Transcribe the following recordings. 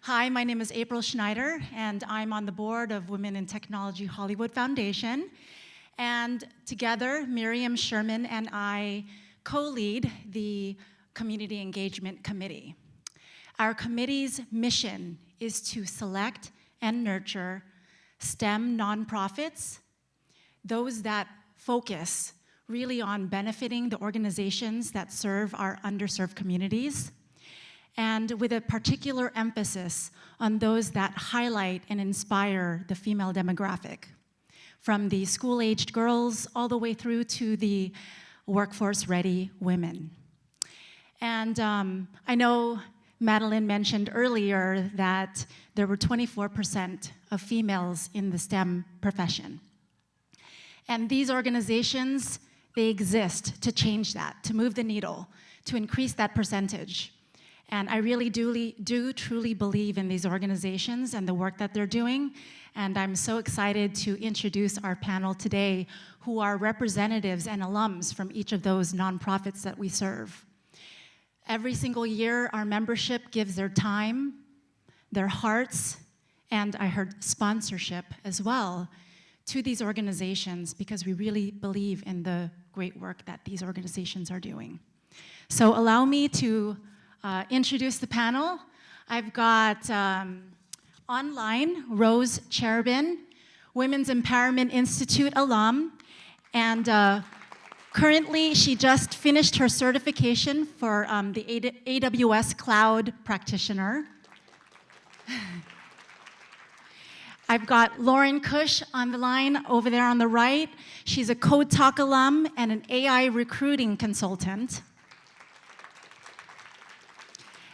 Hi, my name is April Schneider, and I'm on the board of Women in Technology Hollywood Foundation. And together, Miriam Sherman and I co-lead the Community Engagement Committee. Our committee's mission is to select and nurture STEM nonprofits, those that focus really on benefiting the organizations that serve our underserved communities, and with a particular emphasis on those that highlight and inspire the female demographic, from the school-aged girls all the way through to the workforce-ready women. And I know Madeline mentioned earlier that there were 24% of females in the STEM profession. And these organizations, they exist to change that, to move the needle, to increase that percentage. And I really do truly believe in these organizations and the work that they're doing. And I'm so excited to introduce our panel today, who are representatives and alums from each of those nonprofits that we serve. Every single year, our membership gives their time, their hearts, and I heard sponsorship as well to these organizations, because we really believe in the great work that these organizations are doing. So allow me to introduce the panel. I've got online Rose Cherubin, Women's Empowerment Institute alum, and currently she just finished her certification for the AWS Cloud Practitioner. I've got Lauren Kush on the line over there on the right. She's a Codetalk alum and an AI recruiting consultant.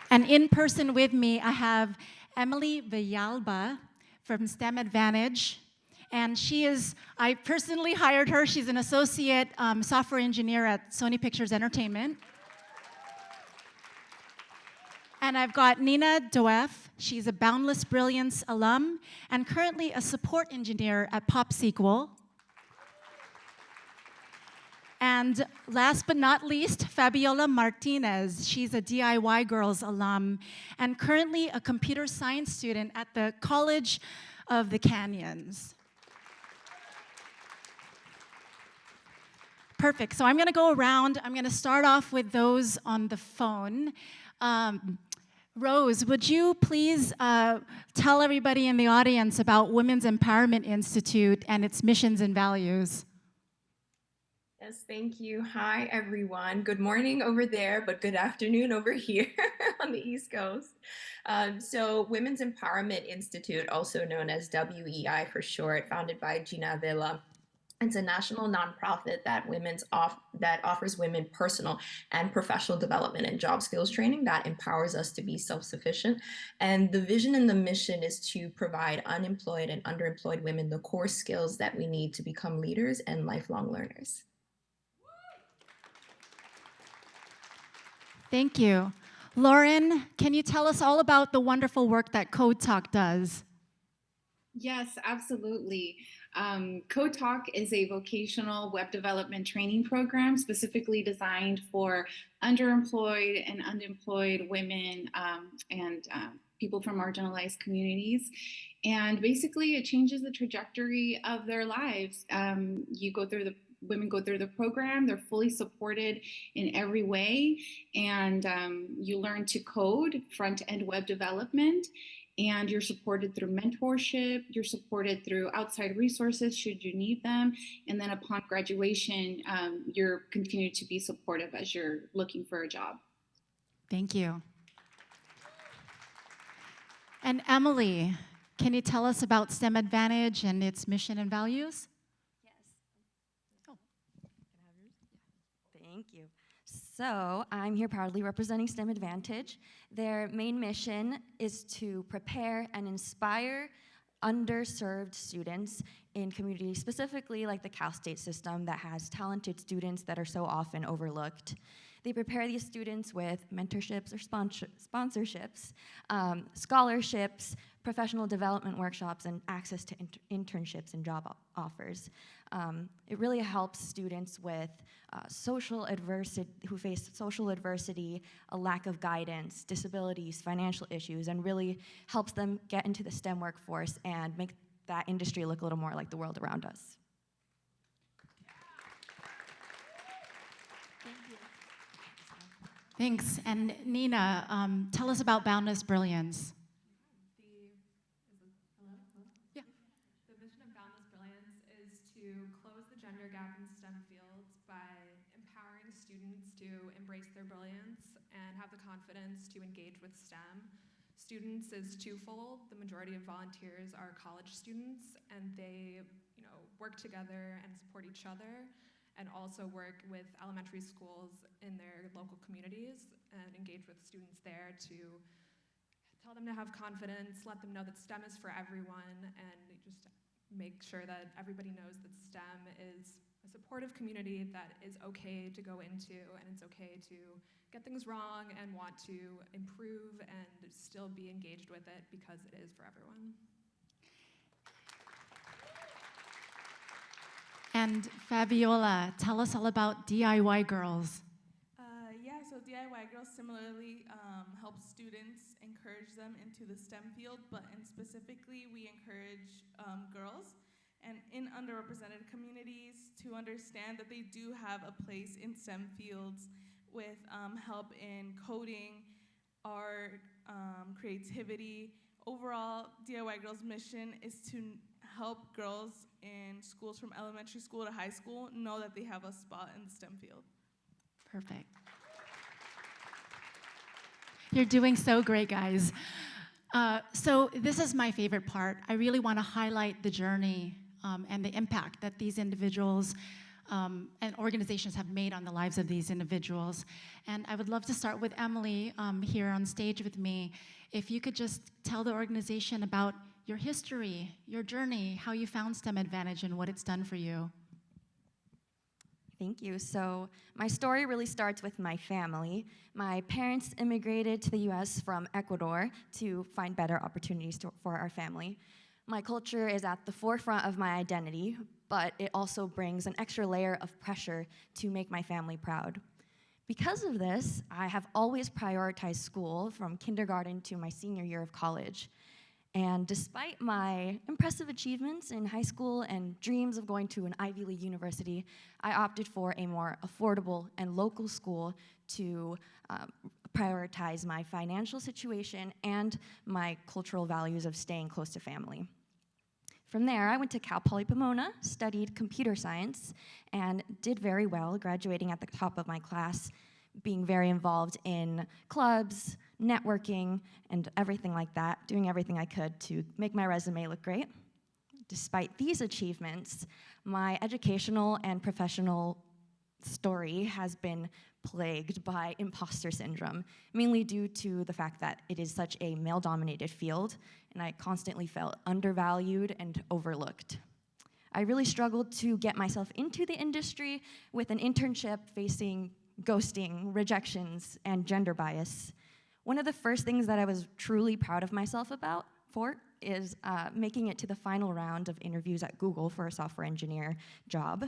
And in person with me, I have Emily Villalba from STEM Advantage. And I personally hired her. She's an associate software engineer at Sony Pictures Entertainment. And I've got Nina Doeff. She's a Boundless Brilliance alum and currently a support engineer at PopSQL. And last but not least, Fabiola Martinez. She's a DIY Girls alum and currently a computer science student at the College of the Canyons. Perfect. So I'm going to go around. I'm going to start off with those on the phone. Rose, would you please tell everybody in the audience about Women's Empowerment Institute and its missions and values? Yes, thank you. Hi, everyone. Good morning over there, but good afternoon over here on the East Coast. So Women's Empowerment Institute, also known as WEI for short, founded by Gina Villa. It's a national nonprofit that offers women personal and professional development and job skills training that empowers us to be self-sufficient. And the vision and the mission is to provide unemployed and underemployed women the core skills that we need to become leaders and lifelong learners. Thank you. Lauren, can you tell us all about the wonderful work that Codetalk does? Yes, absolutely. Codetalk is a vocational web development training program specifically designed for underemployed and unemployed women and people from marginalized communities. And basically, it changes the trajectory of their lives. Women go through the program, they're fully supported in every way, and you learn to code, front-end web development, and you're supported through mentorship, you're supported through outside resources should you need them, and then upon graduation, you're continued to be supportive as you're looking for a job. Thank you. And Emily, can you tell us about STEM Advantage and its mission and values? Thank you. So I'm here proudly representing STEM Advantage. Their main mission is to prepare and inspire underserved students in communities, specifically like the Cal State system that has talented students that are so often overlooked. They prepare these students with mentorships or sponsorships, scholarships, professional development workshops, and access to internships and job offers. It really helps students with who face social adversity, a lack of guidance, disabilities, financial issues, and really helps them get into the STEM workforce and make that industry look a little more like the world around us. Thanks. And Nina, tell us about Boundless Brilliance. The vision of Boundless Brilliance is to close the gender gap in STEM fields by empowering students to embrace their brilliance and have the confidence to engage with STEM. Students is twofold. The majority of volunteers are college students, and they, work together and support each other, and also work with elementary schools in their local communities and engage with students there to tell them to have confidence, let them know that STEM is for everyone, and just make sure that everybody knows that STEM is a supportive community that is okay to go into, and it's okay to get things wrong and want to improve and still be engaged with it because it is for everyone. And Fabiola, tell us all about DIY Girls. So DIY Girls similarly helps students, encourage them into the STEM field, and specifically we encourage girls and in underrepresented communities to understand that they do have a place in STEM fields with help in coding, art, creativity. Overall, DIY Girls' mission is to help girls in schools from elementary school to high school know that they have a spot in the STEM field. Perfect. You're doing so great, guys. So this is my favorite part. I really want to highlight the journey and the impact that these individuals and organizations have made on the lives of these individuals. And I would love to start with Emily here on stage with me. If you could just tell the organization about your history, your journey, how you found STEM Advantage and what it's done for you. Thank you. So my story really starts with my family. My parents immigrated to the US from Ecuador to find better opportunities for our family. My culture is at the forefront of my identity, but it also brings an extra layer of pressure to make my family proud. Because of this, I have always prioritized school from kindergarten to my senior year of college. And despite my impressive achievements in high school and dreams of going to an Ivy League university, I opted for a more affordable and local school to prioritize my financial situation and my cultural values of staying close to family. From there, I went to Cal Poly Pomona, studied computer science, and did very well, graduating at the top of my class, being very involved in clubs, networking, and everything like that, doing everything I could to make my resume look great. Despite these achievements, my educational and professional story has been plagued by imposter syndrome, mainly due to the fact that it is such a male-dominated field, and I constantly felt undervalued and overlooked. I really struggled to get myself into the industry with an internship facing ghosting, rejections, and gender bias. One of the first things that I was truly proud of myself for is making it to the final round of interviews at Google for a software engineer job.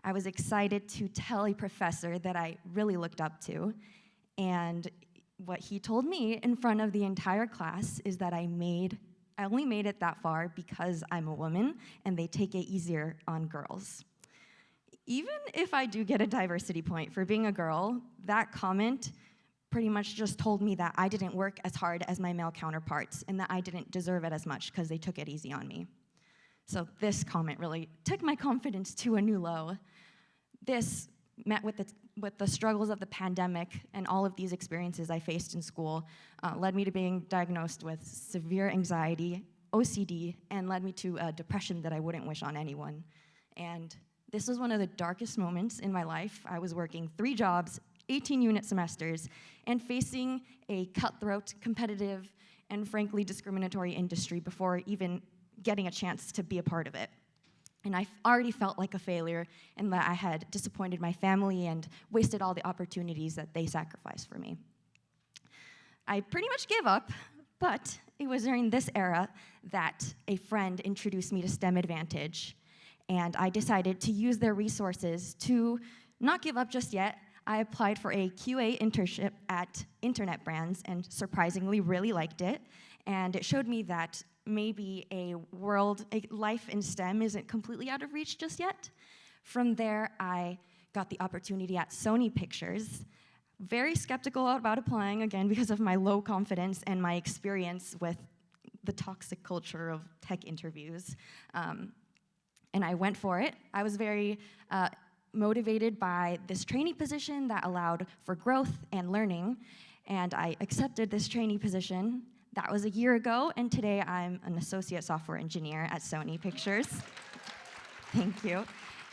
I was excited to tell a professor that I really looked up to, and what he told me in front of the entire class is that I only made it that far because I'm a woman and they take it easier on girls. Even if I do get a diversity point for being a girl, that comment pretty much just told me that I didn't work as hard as my male counterparts and that I didn't deserve it as much because they took it easy on me. So this comment really took my confidence to a new low. This, met with the struggles of the pandemic and all of these experiences I faced in school, led me to being diagnosed with severe anxiety, OCD, and led me to a depression that I wouldn't wish on anyone. And this was one of the darkest moments in my life. I was working 3 jobs, 18-unit semesters, and facing a cutthroat, competitive, and frankly discriminatory industry before even getting a chance to be a part of it. And I already felt like a failure in that I had disappointed my family and wasted all the opportunities that they sacrificed for me. I pretty much gave up, but it was during this era that a friend introduced me to STEM Advantage, and I decided to use their resources to not give up just yet. I applied for a QA internship at Internet Brands and surprisingly really liked it, and it showed me that maybe a life in STEM isn't completely out of reach just yet. From there, I got the opportunity at Sony Pictures. Very skeptical about applying, again, because of my low confidence and my experience with the toxic culture of tech interviews. And I went for it. I was very motivated by this trainee position that allowed for growth and learning, and I accepted this trainee position. That was a year ago, and today I'm an associate software engineer at Sony Pictures. Thank you.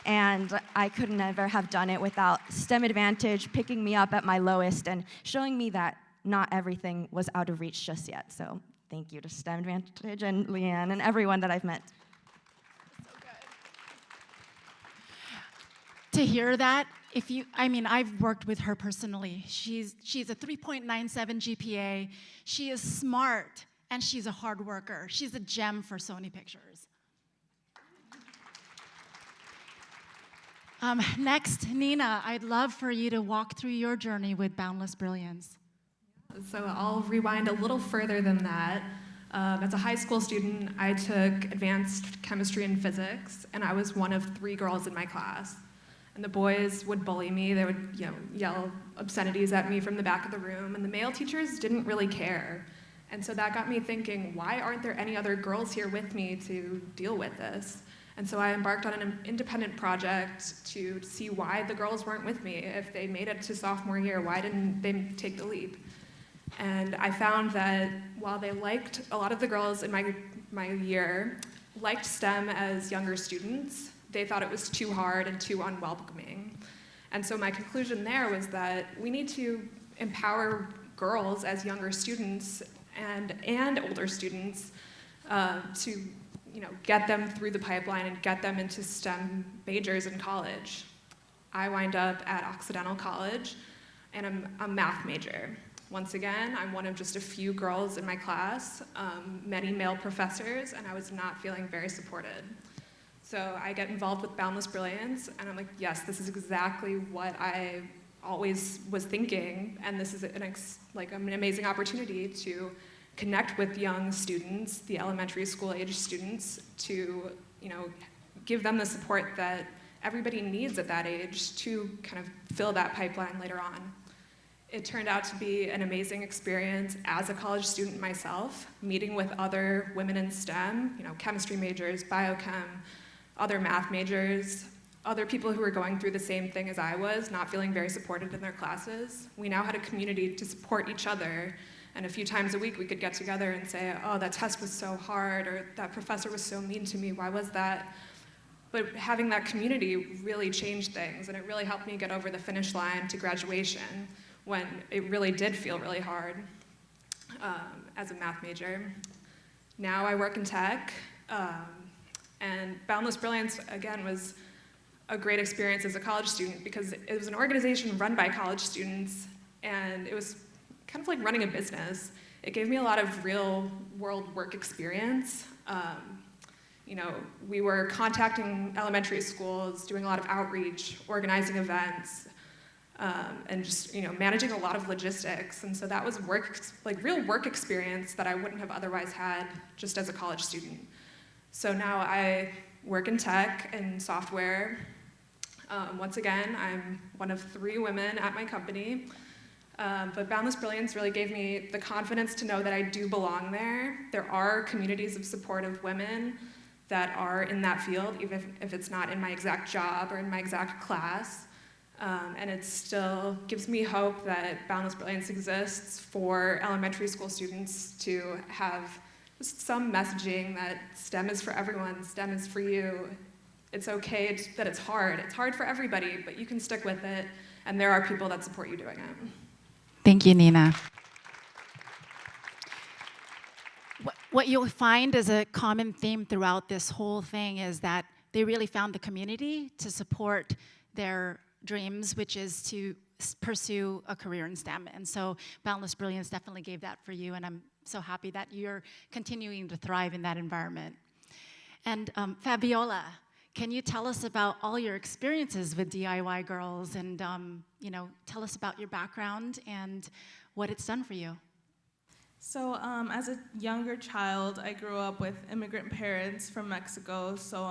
And I could never have done it without STEM Advantage picking me up at my lowest and showing me that not everything was out of reach just yet. So thank you to STEM Advantage and Leanne and everyone that I've met. To hear that, I've worked with her personally. She's a 3.97 GPA. She is smart, and she's a hard worker. She's a gem for Sony Pictures. Next, Nina, I'd love for you to walk through your journey with Boundless Brilliance. So I'll rewind a little further than that. As a high school student, I took advanced chemistry and physics, and I was one of 3 girls in my class. And the boys would bully me. They would, yell obscenities at me from the back of the room, and the male teachers didn't really care. And so that got me thinking, why aren't there any other girls here with me to deal with this? And so I embarked on an independent project to see why the girls weren't with me. If they made it to sophomore year, why didn't they take the leap? And I found that while they liked, a lot of the girls in my year liked STEM as younger students, they thought it was too hard and too unwelcoming. And so my conclusion there was that we need to empower girls as younger students and older students to get them through the pipeline and get them into STEM majors in college. I wind up at Occidental College, and I'm a math major. Once again, I'm one of just a few girls in my class, many male professors, and I was not feeling very supported. So I get involved with Boundless Brilliance, and I'm like, yes, this is exactly what I always was thinking, and this is an amazing opportunity to connect with young students, the elementary school age students, to give them the support that everybody needs at that age to kind of fill that pipeline later on. It turned out to be an amazing experience as a college student myself, meeting with other women in STEM, chemistry majors, biochem, other math majors, other people who were going through the same thing as I was, not feeling very supported in their classes. We now had a community to support each other, and a few times a week we could get together and say, oh, that test was so hard, or that professor was so mean to me, why was that? But having that community really changed things, and it really helped me get over the finish line to graduation when it really did feel really hard as a math major. Now I work in tech, and Boundless Brilliance, again, was a great experience as a college student because it was an organization run by college students, and it was kind of like running a business. It gave me a lot of real world work experience. We were contacting elementary schools, doing a lot of outreach, organizing events, and just managing a lot of logistics. And so that was real work experience that I wouldn't have otherwise had just as a college student. So now I work in tech and software. Once again, I'm one of 3 women at my company. But Boundless Brilliance really gave me the confidence to know that I do belong there. There are communities of supportive women that are in that field, even if it's not in my exact job or in my exact class. And it still gives me hope that Boundless Brilliance exists for elementary school students to have just some messaging that STEM is for everyone, STEM is for you. It's okay that it's hard. It's hard for everybody, but you can stick with it, and there are people that support you doing it. Thank you, Nina. What you'll find as a common theme throughout this whole thing is that they really found the community to support their dreams, which is to pursue a career in STEM. And so Boundless Brilliance definitely gave that for you, and I'm so happy that you're continuing to thrive in that environment. And Fabiola, can you tell us about all your experiences with DIY Girls, and you know, tell us about your background and what it's done for you? So as a younger child, I grew up with immigrant parents from Mexico. So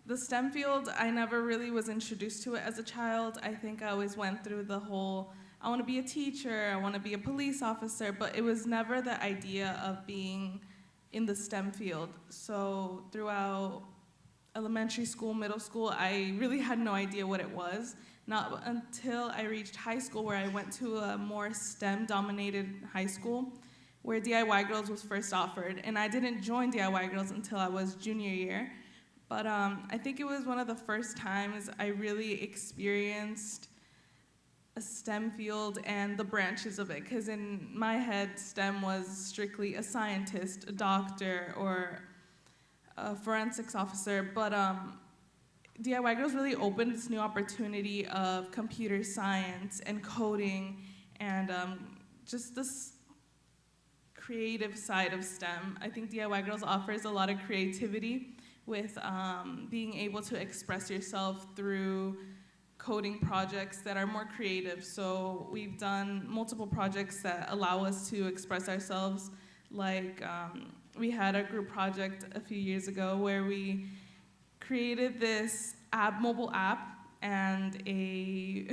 the STEM field, I never really was introduced to it as a child. I think I always went through the whole, I want to be a teacher, I want to be a police officer, but it was never the idea of being in the STEM field. So throughout elementary school, middle school, I really had no idea what it was. Not until I reached high school, where I went to a more STEM-dominated high school, where DIY Girls was first offered. And I didn't join DIY Girls until I was junior year. But I think it was one of the first times I really experienced a STEM field and the branches of it. Because in my head, STEM was strictly a scientist, a doctor, or a forensics officer. But DIY Girls really opened this new opportunity of computer science and coding and just this creative side of STEM. I think DIY Girls offers a lot of creativity with being able to express yourself through coding projects that are more creative. So we've done multiple projects that allow us to express ourselves. Like we had a group project a few years ago where we created this mobile app and a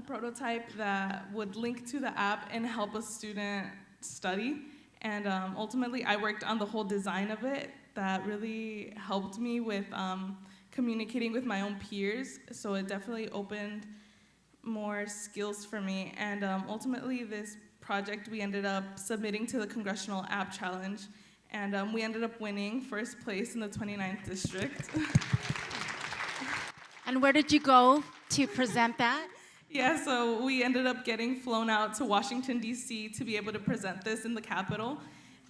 prototype that would link to the app and help a student study. And ultimately, I worked on the whole design of it. That really helped me with communicating with my own peers. So it definitely opened more skills for me. And ultimately, this project we ended up submitting to the Congressional App Challenge. And we ended up winning first place in the 29th district. And where did you go to present that? Yeah, so we ended up getting flown out to Washington, D.C. to be able to present this in the Capitol.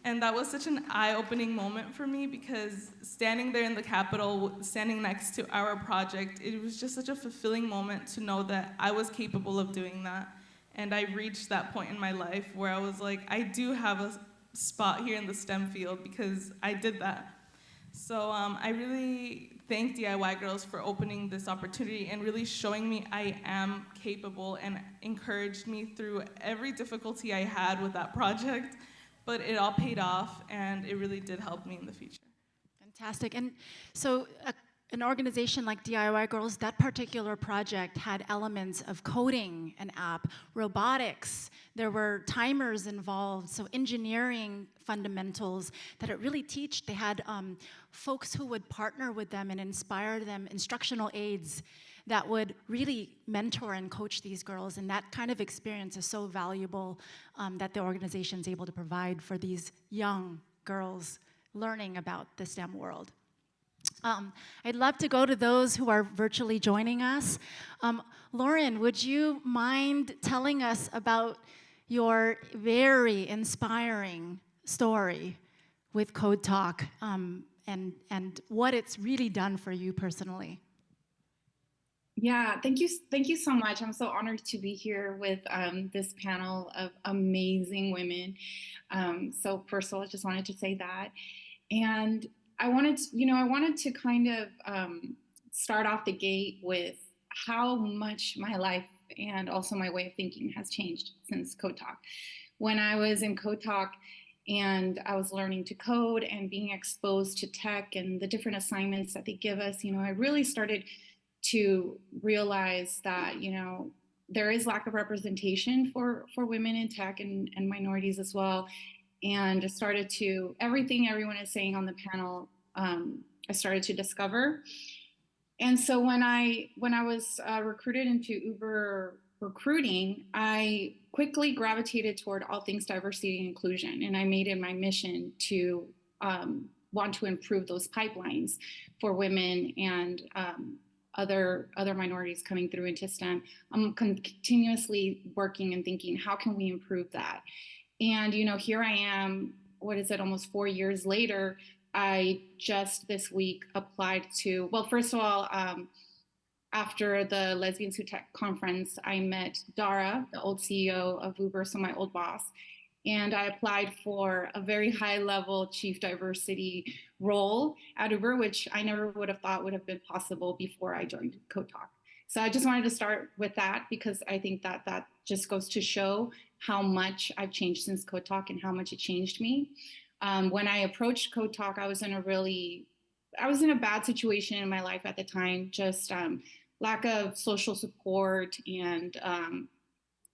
And that was such an eye-opening moment for me, because standing there in the Capitol, standing next to our project, it was just such a fulfilling moment to know that I was capable of doing that. And I reached that point in my life where I was like, I do have a spot here in the STEM field because I did that. So I really thank DIY Girls for opening this opportunity and really showing me I am capable, and encouraged me through every difficulty I had with that project. But it all paid off, and it really did help me in the future. Fantastic. And so an organization like DIY Girls, that particular project had elements of coding an app, robotics, there were timers involved, so engineering fundamentals that it really teach. They had folks who would partner with them and inspire them, instructional aides that would really mentor and coach these girls. And that kind of experience is so valuable that the organization's able to provide for these young girls learning about the STEM world. I'd love to go to those who are virtually joining us. Lauren, would you mind telling us about your very inspiring story with Codetalk and what it's really done for you personally? Yeah, thank you so much. I'm so honored to be here with this panel of amazing women. So first of all, I just wanted to say that. And I wanted to kind of start off the gate with how much my life and also my way of thinking has changed since Codetalk. When I was in Codetalk and I was learning to code and being exposed to tech and the different assignments that they give us, I really started to realize that, there is lack of representation for women in tech and minorities as well. And I started to, everything everyone is saying on the panel, I started to discover. And so when I was recruited into Uber recruiting, I quickly gravitated toward all things diversity and inclusion. And I made it my mission to want to improve those pipelines for women and other minorities coming through into STEM. I'm continuously working and thinking, how can we improve that? And, here I am, almost 4 years later, I just this week applied to, well, first of all, after the Lesbians Who Tech conference, I met Dara, the old CEO of Uber, so my old boss, and I applied for a very high-level chief diversity role at Uber, which I never would have thought would have been possible before I joined Codetalk. So I just wanted to start with that because I think that that just goes to show how much I've changed since Codetalk and how much it changed me. When I approached Codetalk, I was in a bad situation in my life at the time, just lack of social support and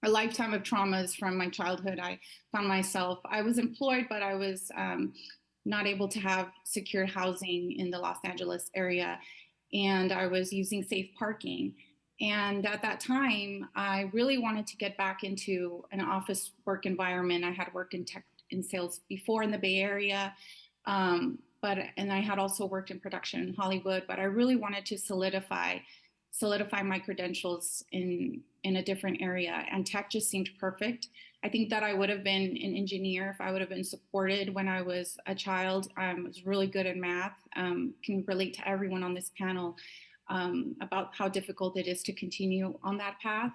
a lifetime of traumas from my childhood. I found myself, I was employed, but I was not able to have secure housing in the Los Angeles area. And I was using safe parking. And at that time, I really wanted to get back into an office work environment. I had worked in tech and sales before in the Bay Area, and I had also worked in production in Hollywood, but I really wanted to solidify my credentials in a different area, and tech just seemed perfect. I think that I would have been an engineer if I would have been supported when I was a child. I was really good at math, can relate to everyone on this panel about how difficult it is to continue on that path.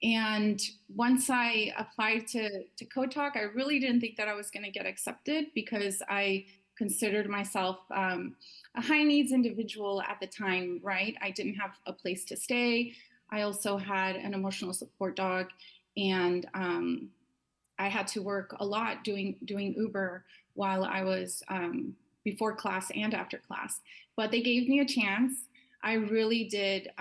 And once I applied to Codetalk, I really didn't think that I was going to get accepted because I considered myself a high needs individual at the time, right? I didn't have a place to stay. I also had an emotional support dog, and I had to work a lot doing Uber while I was before class and after class. But they gave me a chance. I really did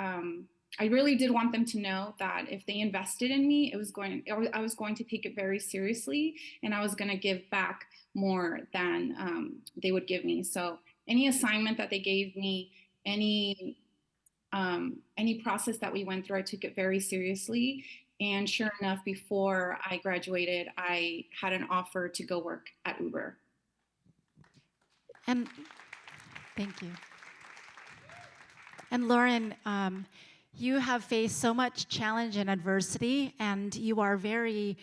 want them to know that if they invested in me, I was going to take it very seriously, and I was going to give back more than they would give me. So any assignment that they gave me, any process that we went through, I took it very seriously. And sure enough, before I graduated, I had an offer to go work at Uber. And thank you. And Lauren, you have faced so much challenge and adversity, and you are very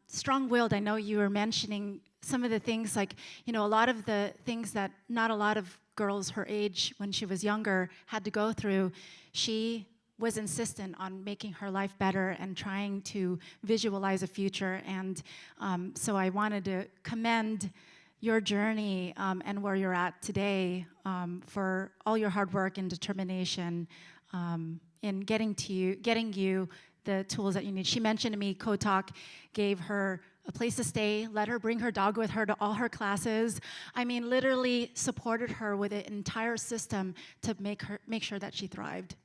strong-willed. I know you were mentioning some of the things, like, a lot of the things that not a lot of girls her age when she was younger had to go through. She was insistent on making her life better and trying to visualize a future. And so I wanted to commend your journey and where you're at today for all your hard work and determination in getting you the tools that you need. She mentioned to me Codetalk gave her a place to stay, let her bring her dog with her to all her classes. I mean, literally supported her with an entire system to make sure that she thrived.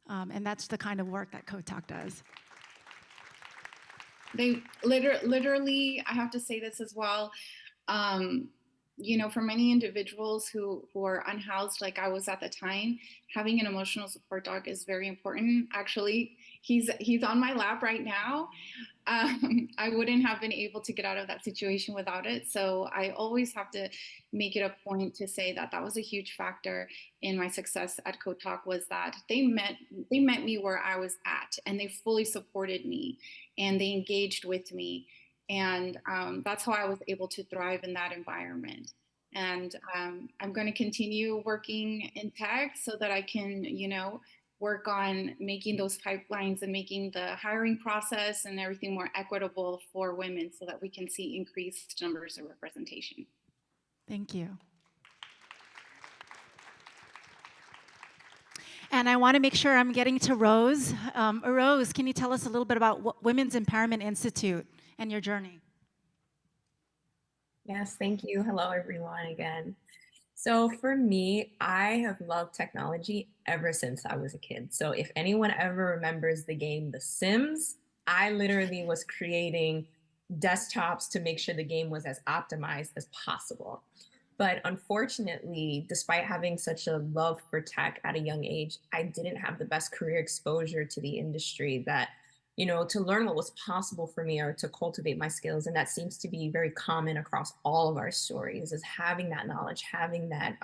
And that's the kind of work that Codetalk does. They literally, I have to say this as well. For many individuals who are unhoused, like I was at the time, having an emotional support dog is very important. Actually, he's on my lap right now. I wouldn't have been able to get out of that situation without it. So I always have to make it a point to say that that was a huge factor in my success at Codetalk, was that they met me where I was at, and they fully supported me, and they engaged with me. And that's how I was able to thrive in that environment. And I'm going to continue working in tech so that I can, work on making those pipelines and making the hiring process and everything more equitable for women so that we can see increased numbers of representation. Thank you. And I want to make sure I'm getting to Rose. Rose, can you tell us a little bit about Women's Empowerment Institute and your journey? Yes, thank you. Hello, everyone, again. So for me, I have loved technology ever since I was a kid. So if anyone ever remembers the game The Sims, I literally was creating desktops to make sure the game was as optimized as possible. But unfortunately, despite having such a love for tech at a young age, I didn't have the best career exposure to the industry that, to learn what was possible for me or to cultivate my skills. And that seems to be very common across all of our stories, is having that knowledge, having that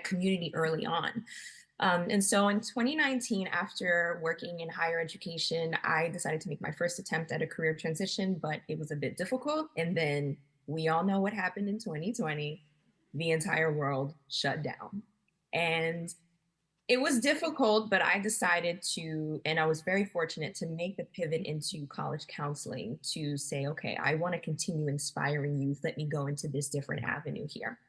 community early on. And so in 2019, after working in higher education, I decided to make my first attempt at a career transition, but it was a bit difficult. And then we all know what happened in 2020. The entire world shut down. And it was difficult, but I decided to, and I was very fortunate to make the pivot into college counseling to say, okay, I want to continue inspiring youth. Let me go into this different avenue here.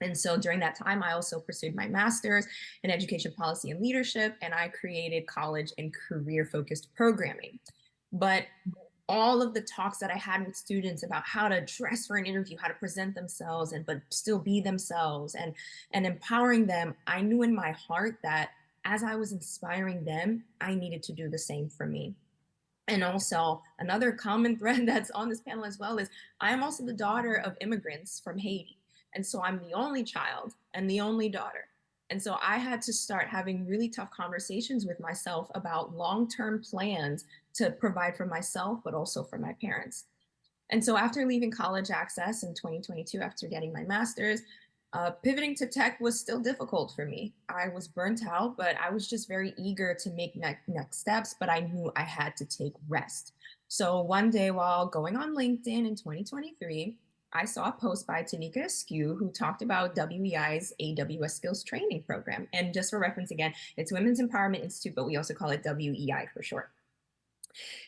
And so during that time, I also pursued my master's in education policy and leadership, and I created college and career focused programming. But all of the talks that I had with students about how to dress for an interview, how to present themselves and but still be themselves and empowering them, I knew in my heart that as I was inspiring them, I needed to do the same for me. And also another common thread that's on this panel as well is I am also the daughter of immigrants from Haiti. And so I'm the only child and the only daughter. And so I had to start having really tough conversations with myself about long-term plans to provide for myself, but also for my parents. And so after leaving College Access in 2022, after getting my master's, pivoting to tech was still difficult for me. I was burnt out, but I was just very eager to make next steps, but I knew I had to take rest. So one day while going on LinkedIn in 2023, I saw a post by Tanika Askew who talked about WEI's AWS Skills Training Program. And just for reference again, it's Women's Empowerment Institute, but we also call it WEI for short.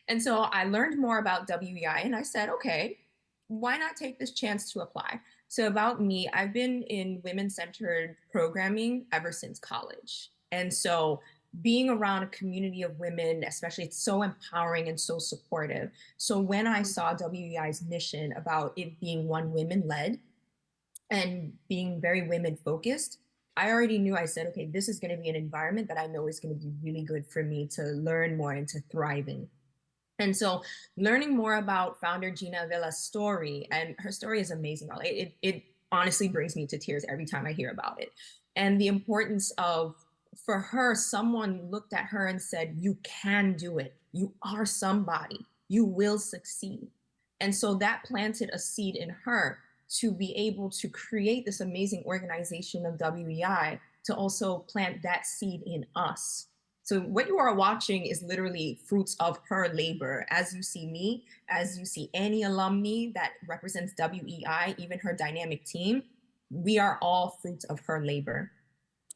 And so I learned more about WEI and I said, okay, why not take this chance to apply? So about me, I've been in women-centered programming ever since college. And so being around a community of women, especially, it's so empowering and so supportive. So when I saw WEI's mission about it being one women-led and being very women-focused, I already knew, I said, okay, this is going to be an environment that I know is going to be really good for me to learn more and to thrive in. And so learning more about founder Gina Avila's story, and her story is amazing. It honestly brings me to tears every time I hear about it. And the importance of, for her, someone looked at her and said, you can do it. You are somebody. You will succeed. And so that planted a seed in her to be able to create this amazing organization of WEI, to also plant that seed in us. So what you are watching is literally fruits of her labor. As you see me, as you see any alumni that represents WEI, even her dynamic team, we are all fruits of her labor.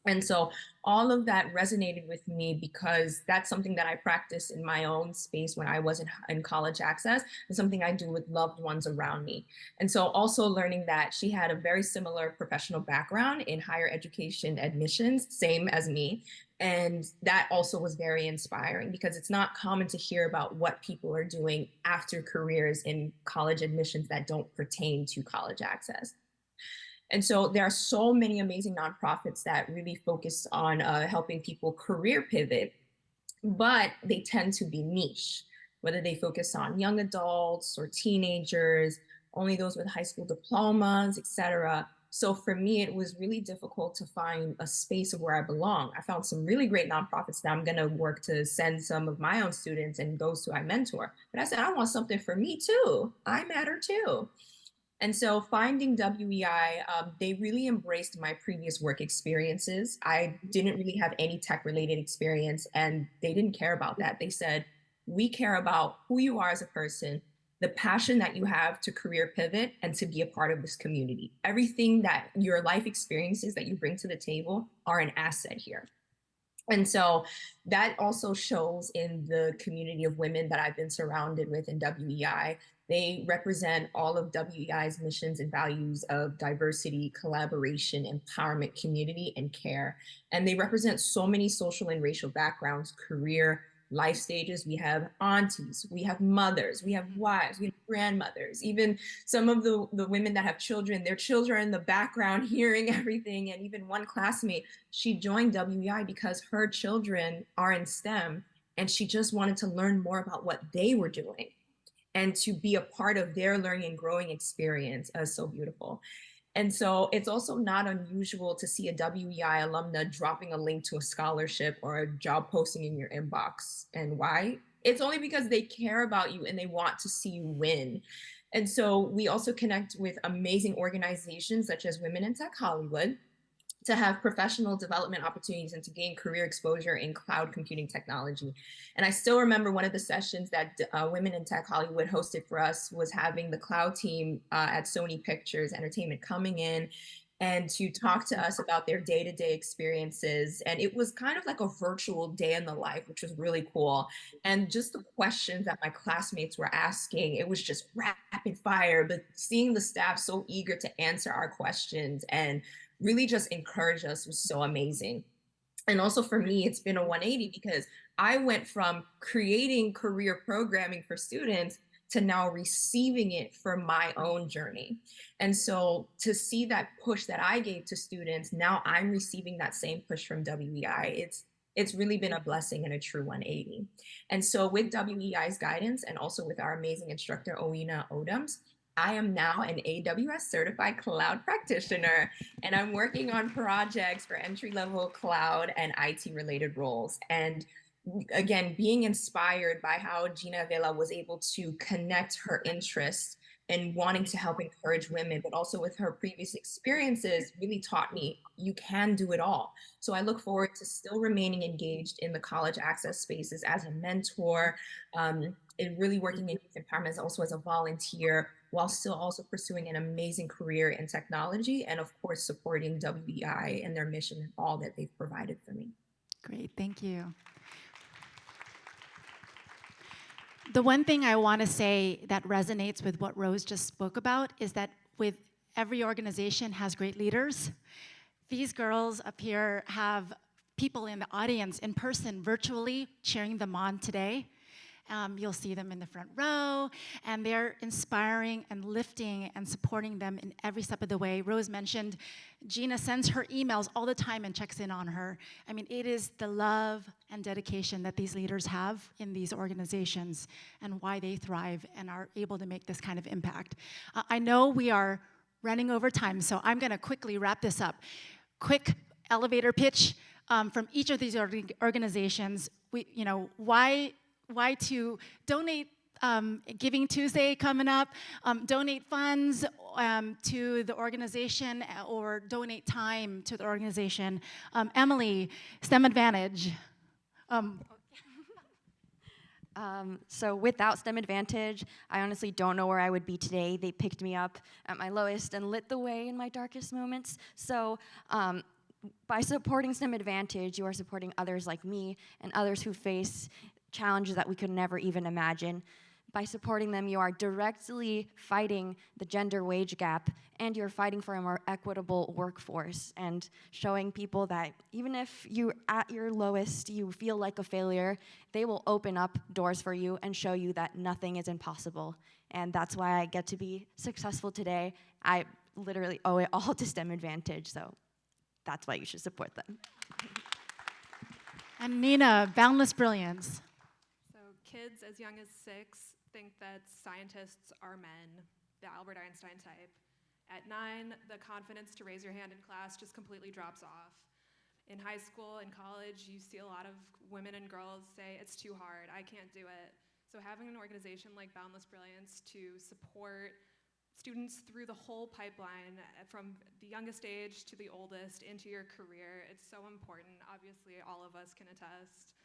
And so all of that resonated with me because that's something that I practice in my own space when I was in College Access, and something I do with loved ones around me. And so also learning that she had a very similar professional background in higher education admissions, same as me. And that also was very inspiring because it's not common to hear about what people are doing after careers in college admissions that don't pertain to College Access. And so there are so many amazing nonprofits that really focus on helping people career pivot, but they tend to be niche, whether they focus on young adults or teenagers, only those with high school diplomas, etc. So for me, it was really difficult to find a space of where I belong. I found some really great nonprofits that I'm going to work to send some of my own students and those who I mentor. But I said, I want something for me too. I matter too. And so finding WEI, they really embraced my previous work experiences. I didn't really have any tech related experience and they didn't care about that. They said, we care about who you are as a person, the passion that you have to career pivot and to be a part of this community. Everything that your life experiences that you bring to the table are an asset here. And so that also shows in the community of women that I've been surrounded with in WEI. They represent all of WEI's missions and values of diversity, collaboration, empowerment, community, and care. And they represent so many social and racial backgrounds, career, life stages. We have aunties, we have mothers, we have wives, we have grandmothers, even some of the women that have children, their children are in the background hearing everything. And even one classmate, she joined WEI because her children are in STEM and she just wanted to learn more about what they were doing and to be a part of their learning and growing experience. So beautiful. And so it's also not unusual to see a WEI alumna dropping a link to a scholarship or a job posting in your inbox. And why? It's only because they care about you and they want to see you win. And so we also connect with amazing organizations such as Women in Tech Hollywood, to have professional development opportunities and to gain career exposure in cloud computing technology. And I still remember one of the sessions that Women in Tech Hollywood hosted for us was having the cloud team at Sony Pictures Entertainment coming in and to talk to us about their day-to-day experiences. And it was kind of like a virtual day in the life, which was really cool. And just the questions that my classmates were asking, it was just rapid fire, but seeing the staff so eager to answer our questions and really just encourage us was so amazing. And also for me, it's been a 180 because I went from creating career programming for students to now receiving it for my own journey. And so to see that push that I gave to students, now I'm receiving that same push from WEI. It's really been a blessing and a true 180. And so with WEI's guidance and also with our amazing instructor, Owena Odoms, I am now an AWS certified cloud practitioner, and I'm working on projects for entry-level cloud and IT related roles. And again, being inspired by how Gina Vela was able to connect her interests and wanting to help encourage women, but also with her previous experiences really taught me you can do it all. So I look forward to still remaining engaged in the college access spaces as a mentor, and really working in youth empowerment also as a volunteer, while still also pursuing an amazing career in technology and of course supporting WEI and their mission and all that they've provided for me. Great, thank you. The one thing I want to say that resonates with what Rose just spoke about is that with every organization has great leaders. These girls up here have people in the audience in person, virtually cheering them on today. You'll see them in the front row, and they're inspiring and lifting and supporting them in every step of the way. Rose mentioned Gina sends her emails all the time and checks in on her. I mean, it is the love and dedication that these leaders have in these organizations and why they thrive and are able to make this kind of impact. I know we are running over time, so I'm going to quickly wrap this up. Quick elevator pitch from each of these organizations. Why to donate, Giving Tuesday coming up, donate funds to the organization or donate time to the organization. Emily, STEM Advantage. So without STEM Advantage, I honestly don't know where I would be today. They picked me up at my lowest and lit the way in my darkest moments. So by supporting STEM Advantage, you are supporting others like me and others who face challenges that we could never even imagine. By supporting them, you are directly fighting the gender wage gap, and you're fighting for a more equitable workforce and showing people that even if you're at your lowest, you feel like a failure, they will open up doors for you and show you that nothing is impossible. And that's why I get to be successful today. I literally owe it all to STEM Advantage, so that's why you should support them. And Nina, Boundless Brilliance. Kids as young as 6 think that scientists are men, the Albert Einstein type. At 9, the confidence to raise your hand in class just completely drops off. In high school and college, you see a lot of women and girls say, it's too hard, I can't do it. So having an organization like Boundless Brilliance to support students through the whole pipeline, from the youngest age to the oldest, into your career, it's so important. Obviously, all of us can attest.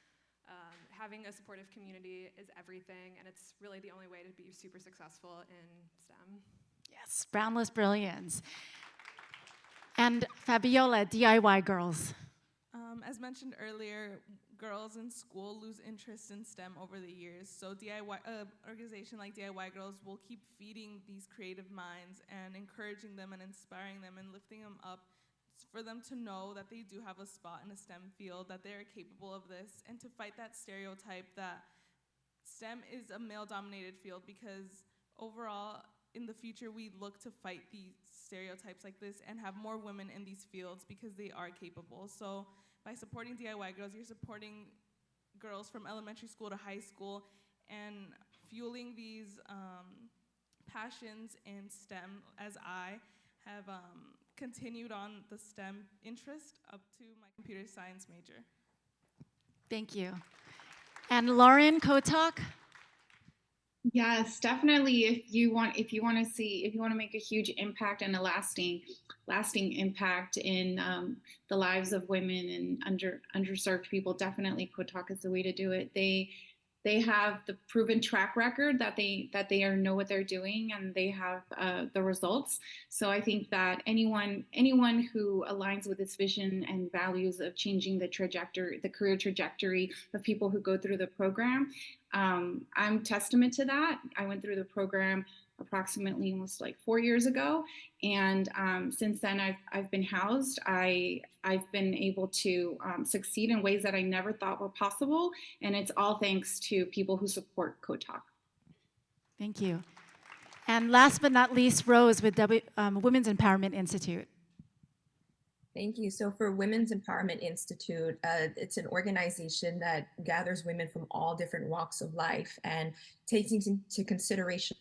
Having a supportive community is everything, and it's really the only way to be super successful in STEM. Yes, Boundless Brilliance. And Fabiola, DIY Girls. As mentioned earlier, girls in school lose interest in STEM over the years. So organization like DIY Girls will keep feeding these creative minds and encouraging them and inspiring them and lifting them up for them to know that they do have a spot in a STEM field, that they're capable of this, and to fight that stereotype that STEM is a male-dominated field, because overall, in the future, we look to fight these stereotypes like this and have more women in these fields because they are capable. So by supporting DIY Girls, you're supporting girls from elementary school to high school and fueling these passions in STEM, as I have continued on the STEM interest up to my computer science major. Thank you. And Lauren, Codetalk? Yes, definitely. If you want to make a huge impact and a lasting impact in the lives of women and underserved people, definitely Kotak is the way to do it. They have the proven track record that they know what they're doing, and they have the results. So I think that anyone who aligns with this vision and values of changing the career trajectory of people who go through the program, I'm testament to that. I went through the program approximately almost like 4 years ago, and since then I've been housed. I've been able to succeed in ways that I never thought were possible, and it's all thanks to people who support Kotak. Thank you. And last but not least, Rose with Women's Empowerment Institute. Thank you. So for Women's Empowerment Institute, it's an organization that gathers women from all different walks of life and takes into consideration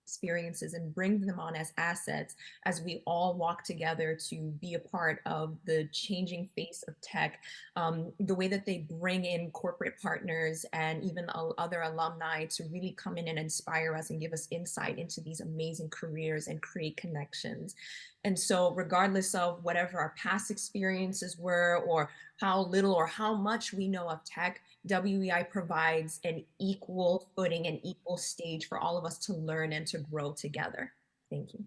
experiences and brings them on as assets as we all walk together to be a part of the changing face of tech. The way that they bring in corporate partners and even other alumni to really come in and inspire us and give us insight into these amazing careers and create connections. And so regardless of whatever our past experiences were or how little or how much we know of tech, WEI provides an equal footing and equal stage for all of us to learn and to grow together. Thank you.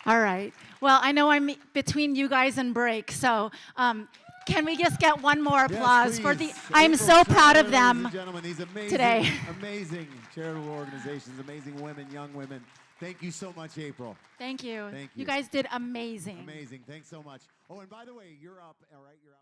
All right. Well, I know I'm between you guys and break, so can we just get one more applause for the? I'm so proud of them these amazing, today. Amazing charitable organizations, amazing women, young women. Thank you so much, April. Thank you. Thank you. You guys did amazing. Amazing. Thanks so much. Oh, and by the way, you're up. All right, you're out.